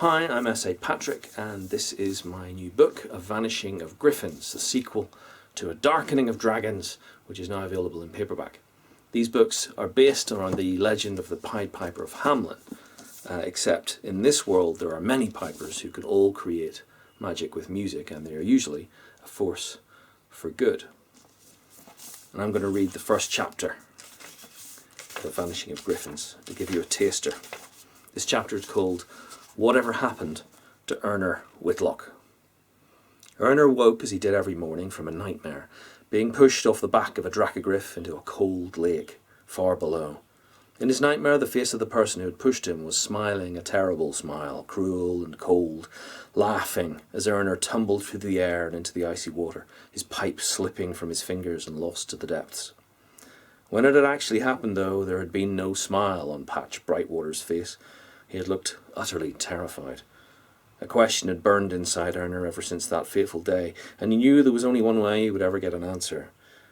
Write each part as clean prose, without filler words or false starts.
Hi, I'm S.A. Patrick, and this is my new book, A Vanishing of Griffins, the sequel to A Darkening of Dragons, which is now available in paperback. These books are based on the legend of the Pied Piper of Hamelin, except in this world there are many pipers who can all create magic with music, and they are usually a force for good. And I'm going to read the first chapter, The Vanishing of Griffins, to give you a taster. This chapter is called Whatever Happened to Erner Whitlock. Erner woke, as he did every morning, from a nightmare, being pushed off the back of a dracogriff into a cold lake far below. In his nightmare, the face of the person who had pushed him was smiling a terrible smile, cruel and cold, laughing as Erner tumbled through the air and into the icy water, his pipe slipping from his fingers and lost to the depths. When it had actually happened, though, there had been no smile on Patch Brightwater's face. He had looked utterly terrified. A question had burned inside Erner ever since that fateful day, and he knew there was only one way he would ever get an answer.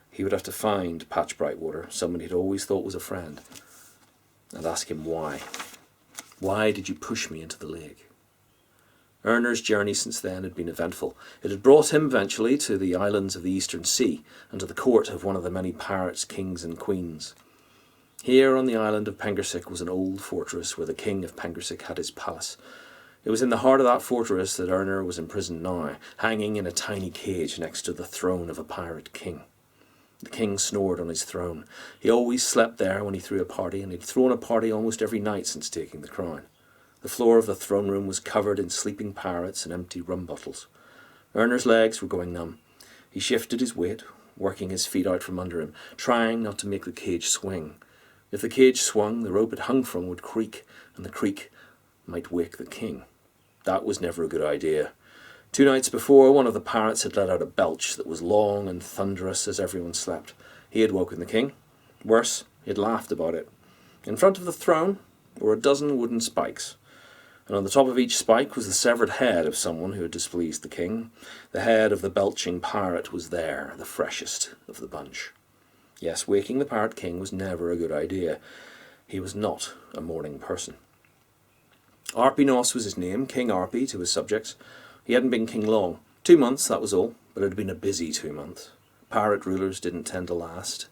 He would have to find Patch Brightwater, someone he'd always thought was a friend, and ask him why. Why did you push me into the lake? Erner's journey since then had been eventful. It had brought him eventually to the islands of the Eastern Sea and to the court of one of the many pirates, kings and queens. Here on the island of Pengersic was an old fortress where the king of Pengersic had his palace. It was in the heart of that fortress that Erner was imprisoned now, hanging in a tiny cage next to the throne of a pirate king. The king snored on his throne. He always slept there when he threw a party, and he'd thrown a party almost every night since taking the crown. The floor of the throne room was covered in sleeping pirates and empty rum bottles. Erner's legs were going numb. He shifted his weight, working his feet out from under him, trying not to make the cage swing. If the cage swung, the rope it hung from would creak, and the creak might wake the king. That was never a good idea. 2 nights before, one of the pirates had let out a belch that was long and thunderous as everyone slept. He had woken the king. Worse, he had laughed about it. In front of the throne were a dozen wooden spikes, and on the top of each spike was the severed head of someone who had displeased the king. The head of the belching pirate was there, the freshest of the bunch. Yes, waking the pirate king was never a good idea. He was not a morning person. Arpinos was his name, King Arpi to his subjects. He hadn't been king long. 2 months, that was all, but it had been a busy 2 months. Pirate rulers didn't tend to last,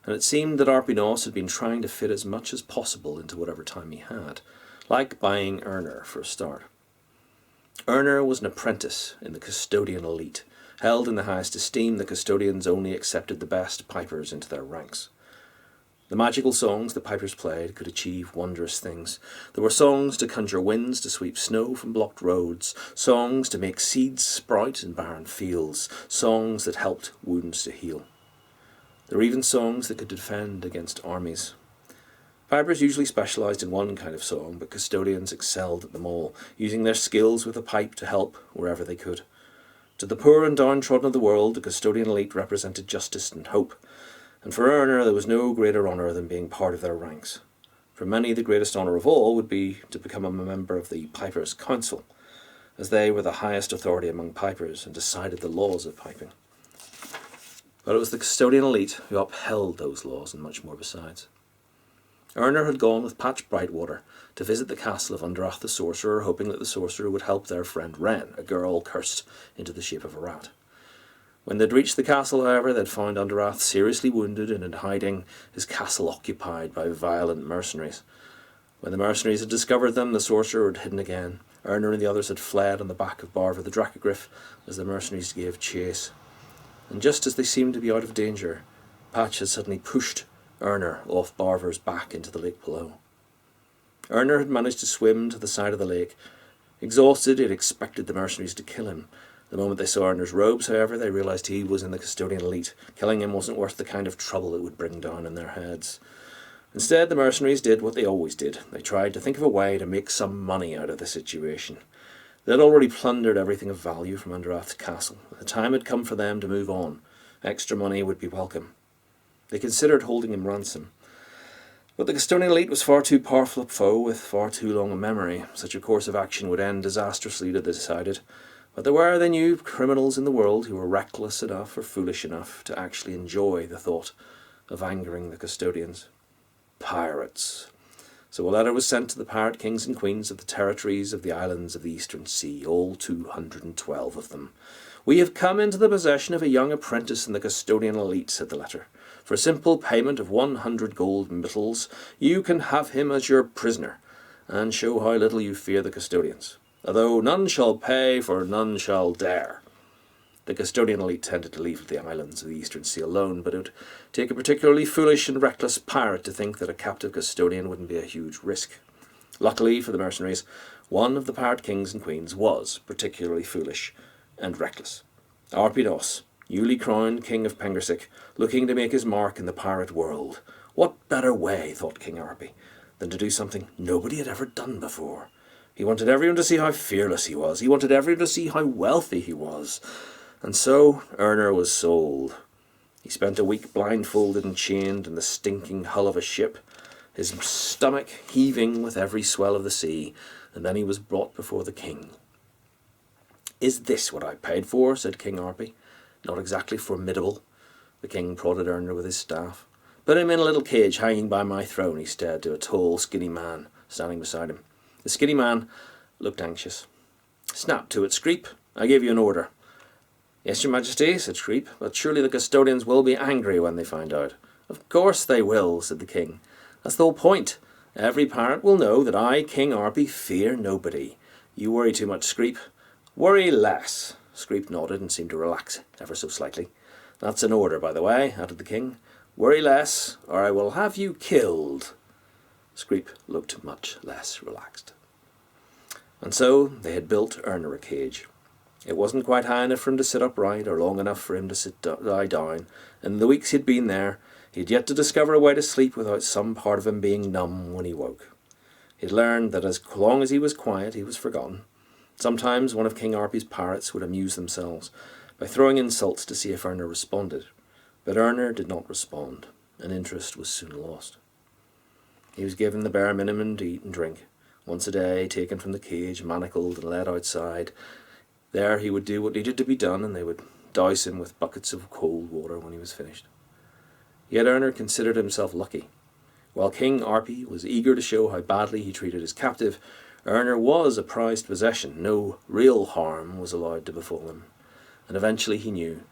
and it seemed that Arpinos had been trying to fit as much as possible into whatever time he had, like buying Erner for a start. Erner was an apprentice in the custodian elite. Held in the highest esteem, the custodians only accepted the best pipers into their ranks. The magical songs the pipers played could achieve wondrous things. There were songs to conjure winds to sweep snow from blocked roads, songs to make seeds sprout in barren fields, songs that helped wounds to heal. There were even songs that could defend against armies. Pipers usually specialised in one kind of song, but custodians excelled at them all, using their skills with the pipe to help wherever they could. To the poor and downtrodden of the world, the custodian elite represented justice and hope, and for Erner there was no greater honour than being part of their ranks. For many, the greatest honour of all would be to become a member of the Pipers' Council, as they were the highest authority among pipers and decided the laws of piping. But it was the custodian elite who upheld those laws and much more besides. Erner had gone with Patch Brightwater to visit the castle of Underath the sorcerer, hoping that the sorcerer would help their friend Wren, a girl cursed into the shape of a rat. When they'd reached the castle, however, they'd found Underath seriously wounded and in hiding, his castle occupied by violent mercenaries. When the mercenaries had discovered them, the sorcerer had hidden again. Erner and the others had fled on the back of Barva the dracogriff as the mercenaries gave chase. And just as they seemed to be out of danger, Patch had suddenly pushed Erner off Barver's back into the lake below. Erner had managed to swim to the side of the lake. Exhausted, he had expected the mercenaries to kill him. The moment they saw Erner's robes, however, they realised he was in the custodian elite. Killing him wasn't worth the kind of trouble it would bring down in their heads. Instead, the mercenaries did what they always did. They tried to think of a way to make some money out of the situation. They had already plundered everything of value from Underath's castle. The time had come for them to move on. Extra money would be welcome. They considered holding him ransom. But the custodian elite was far too powerful a foe with far too long a memory. Such a course of action would end disastrously, they decided. But there were, they knew, criminals in the world who were reckless enough or foolish enough to actually enjoy the thought of angering the custodians. Pirates. So a letter was sent to the pirate kings and queens of the territories of the islands of the Eastern Sea, all 212 of them. "We have come into the possession of a young apprentice in the custodian elite," said the letter. "For a simple payment of 100 gold mittals, you can have him as your prisoner, and show how little you fear the custodians. Although none shall pay, for none shall dare." The custodian elite tended to leave the islands of the Eastern Sea alone, but it would take a particularly foolish and reckless pirate to think that a captive custodian wouldn't be a huge risk. Luckily for the mercenaries, one of the pirate kings and queens was particularly foolish and reckless. Arpinos, newly crowned king of Pengersic, looking to make his mark in the pirate world. What better way, thought King Arpi, than to do something nobody had ever done before? He wanted everyone to see how fearless he was. He wanted everyone to see how wealthy he was. And so Erner was sold. He spent a week blindfolded and chained in the stinking hull of a ship, his stomach heaving with every swell of the sea, and then he was brought before the king. "Is this what I paid for?" said King Arpi. "Not exactly formidable." The king prodded Erner with his staff. "Put him in a little cage hanging by my throne," he said to a tall, skinny man standing beside him. The skinny man looked anxious. "Snap to it, Screep. I gave you an order." "Yes, your majesty," said Screep, "but surely the custodians will be angry when they find out." "Of course they will," said the king. "That's the whole point. Every pirate will know that I, King Arpi, fear nobody. You worry too much, Screep." "Worry less." Screep nodded and seemed to relax ever so slightly. "That's an order, by the way," added the king. "Worry less, or I will have you killed." Screep looked much less relaxed. And so they had built Erner a cage. It wasn't quite high enough for him to sit upright, or long enough for him to lie down, and in the weeks he'd been there, he had yet to discover a way to sleep without some part of him being numb when he woke. He had learned that as long as he was quiet, he was forgotten. Sometimes one of King Arpi's pirates would amuse themselves by throwing insults to see if Erner responded, but Erner did not respond, and interest was soon lost. He was given the bare minimum to eat and drink, once a day, taken from the cage, manacled and led outside. There he would do what needed to be done, and they would douse him with buckets of cold water when he was finished. Yet Erner considered himself lucky. While King Arpi was eager to show how badly he treated his captive, Erner was a prized possession. No real harm was allowed to befall him. And eventually he knew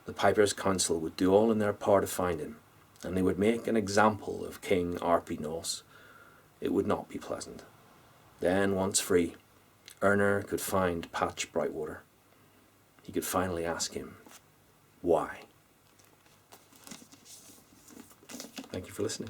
the Piper's Council would do all in their power to find him, and they would make an example of King Arpi Nos. It would not be pleasant. Then, once free, Erner could find Patch Brightwater. He could finally ask him, why? Thank you for listening.